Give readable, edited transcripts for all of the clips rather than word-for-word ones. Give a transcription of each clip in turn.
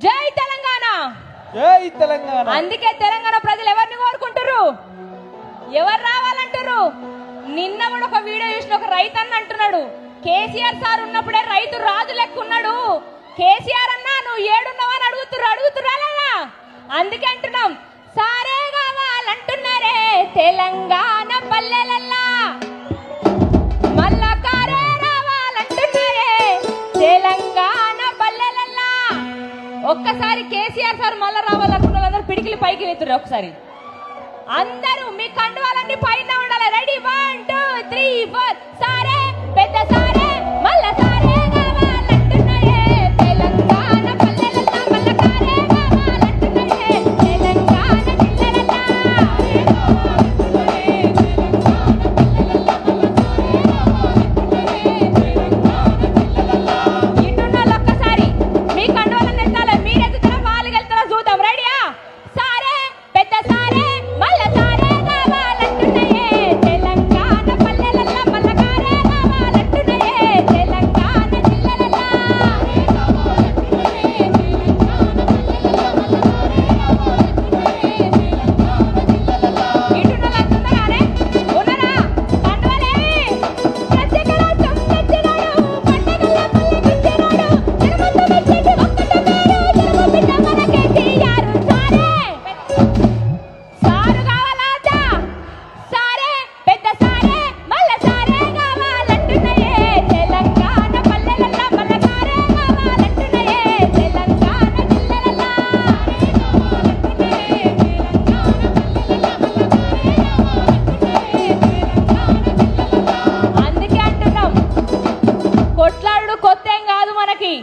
జై తెలంగాణ, జై తెలంగాణ. అందుకే తెలంగాణ ప్రజలు ఎవరిని కోరుకుంటారు, ఎవరు రావాలంటారు? నిన్న కూడా ఒక వీడియో చూసిన ఒక రైతు అన్న అంటున్నాడు, కేసీఆర్ సార్ ఉన్నప్పుడే రైతు రాజు లెక్క ఉన్నాడు, కేసీఆర్ అన్నా నువ్వు ఏడున్నావని అడుగుతురా లేదా? అందుకే అంటున్నాం, సారే కావాలంటున్నారే తెలంగాణ పల్లెలల్లా, మళ్ళా కారే రావాలంటున్నారే తెలంగాణ పల్లెలల్లా. ఒక్కసారి కేసీఆర్ సార్ మళ్ళా రావాలనుకున్న వాళ్ళందరూ పిడికిలి పైకి వెతురు. ఒకసారి అందరూ మీ కండువాలన్నీ పైన ఉండాలి. రెడీ 1 2 3 4. సారే పెద్ద సారే మళ్ళా సారే కావాలంటున్నాయే తెలంగాణ పల్లెలల్లా, మళ్ళా కారే కావాలంటున్నాయే తెలంగాణ జిల్లలల్లా. ఇటున్న ఒక్కసారి మీ కండువాలన్నీ ఎత్తాలి. మీరు ఎత్తుతారా వాళ్ళు వెళ్తారా చూద్దాం. రెడీయా? సారే పెద్ద సారే మళ్ళా సారే కావాలంటున్నాయే తెలంగాణ పల్లెలల్లా, మళ్ళా కారే కావాలంటున్నాయే తెలంగాణ జిల్లలల్లా. ఇటున్న ఉన్నారానే? ఉన్నారా? కండువాలేవి ప్రత్యేక రాష్ట్రం తెచ్చినాడు, పండగల్లో పల్లెకిచ్చినాడు, తిరుమల మెచ్చేటి ఒక్కటే పేరు తెలుగు బిడ్డ మన కేసీఆర్. సారు కావాలాచా? సారే పెద్ద సారే మళ్ళా సారే కావాలంటున్నాయే తెలంగాణ పల్లెలల్లా, మళ్ళా కారే కావాలంటున్నాయే తెలంగాణ జిల్లలల్లా. అందుకే అంటున్నాం, కొట్లాడు కొత్త ఏం కాదు మనకి.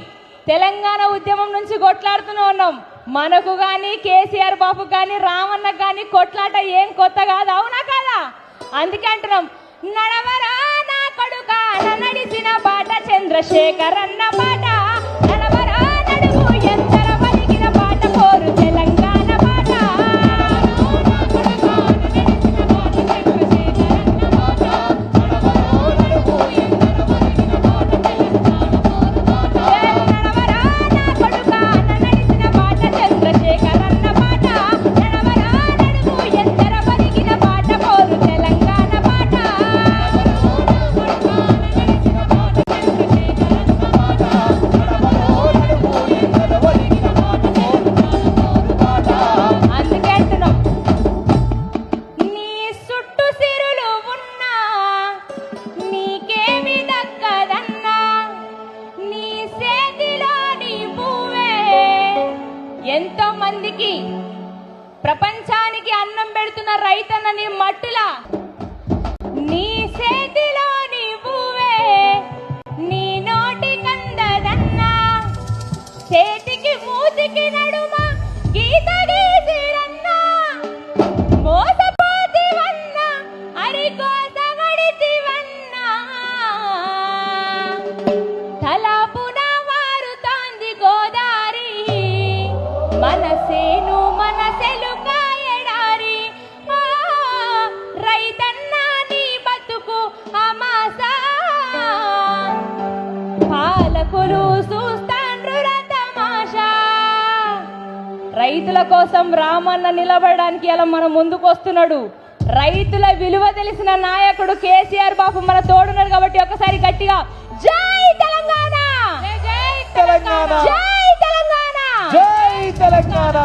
తెలంగాణ ఉద్యమం నుంచి కొట్లాడుతూనే ఉన్నాం. మనకు గాని కేసీఆర్ బాబు గాని రామన్న గాని కొట్లాట ఏం కొత్త కాదు, అవునా కాదా? అందుకే అంటున్నాం, నడవరా నా కొడుకా నడిచిన బాట చంద్రశేఖర్ అన్న బాట, నడవరా నడుగు ఎందర పలికిన బాట కోరు తెలంగాణ బాట. నడవరా నా కొడుకా నడిచిన బాట చంద్రశేఖర్ అన్న బాట, నడవరా నడుగు ఎందర పలికిన బాట కోరు తెలంగాణ బాట. అందుకే అంటున్నాం, నీ చుట్టూ సిరులు ఉన్నా నీకేమి దక్కదన్నా, నీ చేతిలో నీ పువ్వే ఎంతో మందికి ప్రపంచానికి అన్నం పెడుతున్న రైతన్న నీ మట్టులా, నీ చేతిలో నీ పువ్వే నీ నోటి కందదన్నా, చేతికి మూతికి నడుమ గీత గీసిరన్నా, మోసపోతివన్నా అరికోసగడితివన్నా, తలపున మారుతాంది గోదారి, మనసేను మనసెలు కాయడారి. రైతన్నా నీ బతుకు అమాసా, పాలకులు చూస్తాండ్రు తమాషా. రైతుల కోసం రామన్న నిలబడడానికి అలా మన ముందుకు వస్తున్నాడు. రైతుల విలువ తెలిసిన నాయకుడు కేసీఆర్ బాబు మన తోడున్నారు కాబట్టి ఒకసారి గట్టిగా జై తెలంగాణ, తెలంగాణ, జై తెలంగాణ, జై తెలంగాణ.